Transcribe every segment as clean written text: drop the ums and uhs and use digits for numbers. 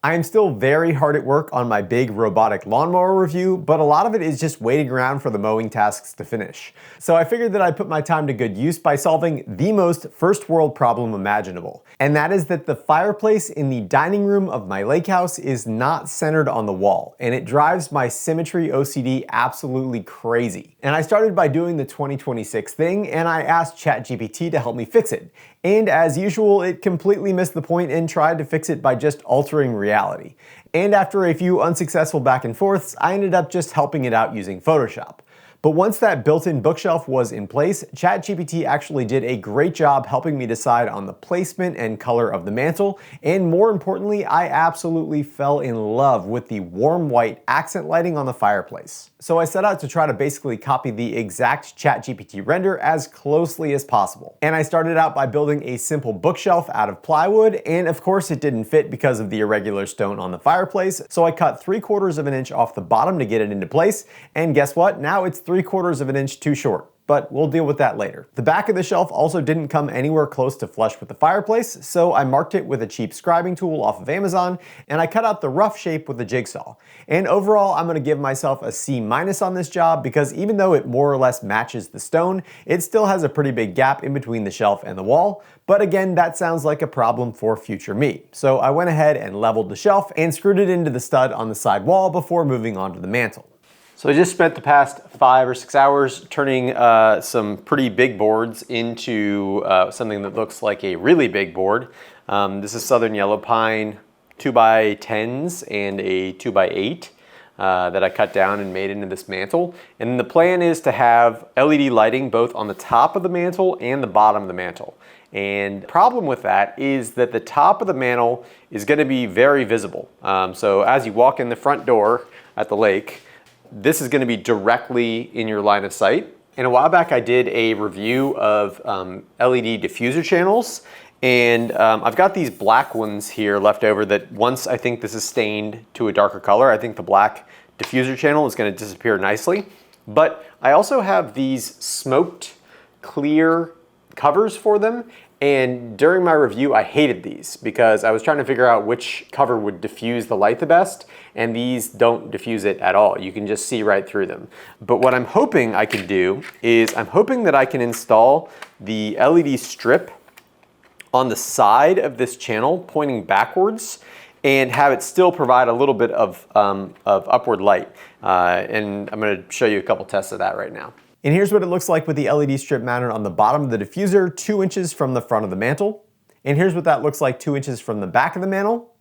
I am still very hard at work on my big robotic lawnmower review, but a lot of it is just waiting around for the mowing tasks to finish. So I figured that I'd put my time to good use by solving the most first world problem imaginable. And that is that the fireplace in the dining room of my lake house is not centered on the wall, and it drives my symmetry OCD absolutely crazy. And I started by doing the 2026 thing, and I asked ChatGPT to help me fix it. And as usual, it completely missed the point and tried to fix it by just altering reality. And after a few unsuccessful back and forths, I ended up just helping it out using Photoshop. But once that built-in bookshelf was in place, ChatGPT actually did a great job helping me decide on the placement and color of the mantle, and more importantly, I absolutely fell in love with the warm white accent lighting on the fireplace. So I set out to try to basically copy the exact ChatGPT render as closely as possible. And I started out by building a simple bookshelf out of plywood, and of course it didn't fit because of the irregular stone on the fireplace, so I cut 3/4 of an inch off the bottom to get it into place, and guess what? Now it's 3/4 of an inch too short. But we'll deal with that later. The back of the shelf also didn't come anywhere close to flush with the fireplace, so I marked it with a cheap scribing tool off of Amazon, and I cut out the rough shape with a jigsaw. And overall, I'm gonna give myself a C- on this job because even though it more or less matches the stone, it still has a pretty big gap in between the shelf and the wall. But again, that sounds like a problem for future me. So I went ahead and leveled the shelf and screwed it into the stud on the side wall before moving on to the mantle. So I just spent the past 5 or 6 hours turning some pretty big boards into something that looks like a really big board. This is Southern Yellow Pine 2x10s and a 2x8 that I cut down and made into this mantle. And the plan is to have LED lighting both on the top of the mantle and the bottom of the mantle. And the problem with that is that the top of the mantle is going to be very visible. So as you walk in the front door at the lake, this is going to be directly in your line of sight. And a while back I did a review of LED diffuser channels, and I've got these black ones here left over that once I think this is stained to a darker color, I think the black diffuser channel is going to disappear nicely. But I also have these smoked clear covers for them, and during my review I hated these because I was trying to figure out which cover would diffuse the light the best, and these don't diffuse it at all. You can just see right through them. But what I'm hoping I can do is I'm hoping that I can install the LED strip on the side of this channel pointing backwards and have it still provide a little bit of upward light. And I'm going to show you a couple tests of that right now. And here's what it looks like with the LED strip mounted on the bottom of the diffuser, 2 inches from the front of the mantle. And here's what that looks like 2 inches from the back of the mantle.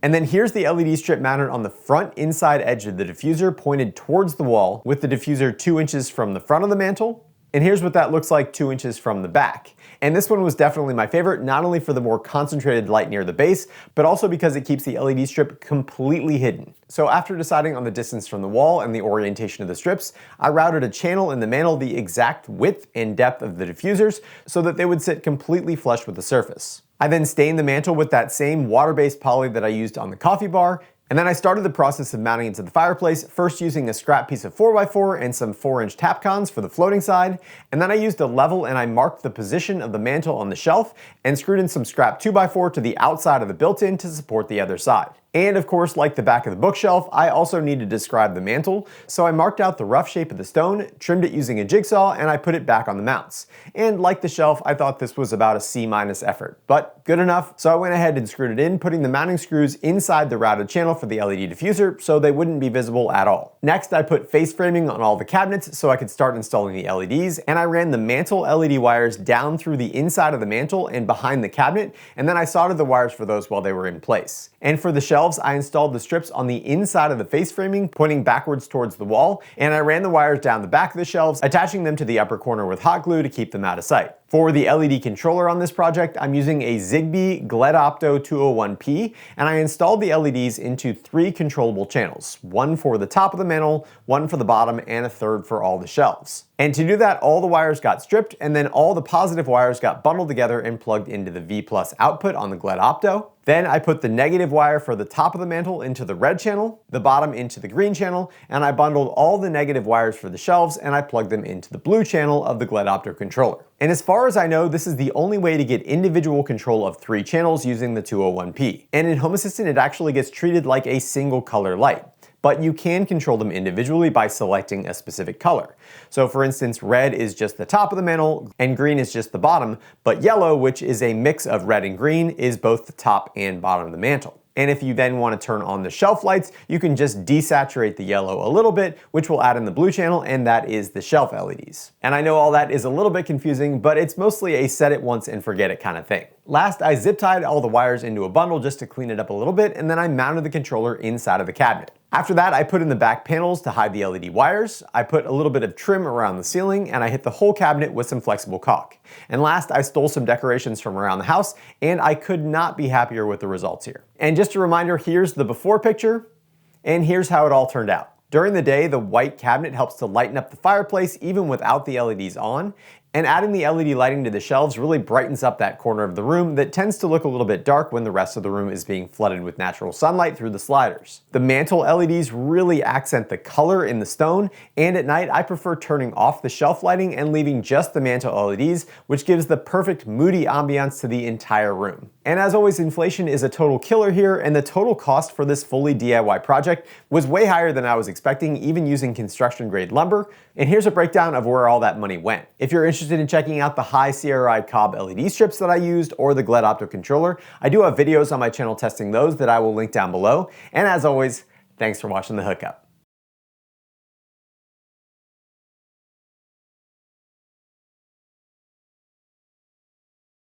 And then here's the LED strip mounted on the front inside edge of the diffuser pointed towards the wall with the diffuser 2 inches from the front of the mantle. And here's what that looks like 2 inches from the back. And this one was definitely my favorite, not only for the more concentrated light near the base, but also because it keeps the LED strip completely hidden. So after deciding on the distance from the wall and the orientation of the strips, I routed a channel in the mantle the exact width and depth of the diffusers so that they would sit completely flush with the surface. I then stained the mantle with that same water-based poly that I used on the coffee bar, and then I started the process of mounting it to the fireplace, first using a scrap piece of 4x4 and some 4-inch Tapcons for the floating side, and then I used a level and I marked the position of the mantle on the shelf and screwed in some scrap 2x4 to the outside of the built-in to support the other side. And of course, like the back of the bookshelf, I also needed to describe the mantle, so I marked out the rough shape of the stone, trimmed it using a jigsaw, and I put it back on the mounts. And like the shelf, I thought this was about a C- effort, but good enough, so I went ahead and screwed it in, putting the mounting screws inside the routed channel for the LED diffuser so they wouldn't be visible at all. Next, I put face framing on all the cabinets so I could start installing the LEDs, and I ran the mantle LED wires down through the inside of the mantle and behind the cabinet, and then I soldered the wires for those while they were in place. And for the shelves, I installed the strips on the inside of the face framing, pointing backwards towards the wall, and I ran the wires down the back of the shelves, attaching them to the upper corner with hot glue to keep them out of sight. For the LED controller on this project, I'm using a Zigbee GLED-Opto 201P, and I installed the LEDs into 3 controllable channels, one for the top of the mantle, one for the bottom, and a third for all the shelves. And to do that, all the wires got stripped, and then all the positive wires got bundled together and plugged into the V+ output on the GLED-Opto. Then I put the negative wire for the top of the mantle into the red channel, the bottom into the green channel, and I bundled all the negative wires for the shelves and I plugged them into the blue channel of the GLED-Opto controller. And as far as I know, this is the only way to get individual control of 3 channels using the 201p. And in Home Assistant, it actually gets treated like a single color light. But you can control them individually by selecting a specific color. So for instance, red is just the top of the mantle and green is just the bottom, but yellow, which is a mix of red and green, is both the top and bottom of the mantle. And if you then want to turn on the shelf lights, you can just desaturate the yellow a little bit, which will add in the blue channel, and that is the shelf LEDs. And I know all that is a little bit confusing, but it's mostly a set it once and forget it kind of thing. Last, I zip tied all the wires into a bundle just to clean it up a little bit, and then I mounted the controller inside of the cabinet. After that, I put in the back panels to hide the LED wires, I put a little bit of trim around the ceiling, and I hit the whole cabinet with some flexible caulk. And last, I stole some decorations from around the house, and I could not be happier with the results here. And just a reminder, here's the before picture, and here's how it all turned out. During the day, the white cabinet helps to lighten up the fireplace even without the LEDs on, and adding the LED lighting to the shelves really brightens up that corner of the room that tends to look a little bit dark when the rest of the room is being flooded with natural sunlight through the sliders. The mantle LEDs really accent the color in the stone, and at night I prefer turning off the shelf lighting and leaving just the mantle LEDs, which gives the perfect moody ambiance to the entire room. And as always, inflation is a total killer here, and the total cost for this fully DIY project was way higher than I was expecting, even using construction grade lumber. And here's a breakdown of where all that money went. If you're interested in checking out the high CRI Cobb LED strips that I used or the Gled Opto controller, I do have videos on my channel testing those that I will link down below. And as always, thanks for watching the hookup.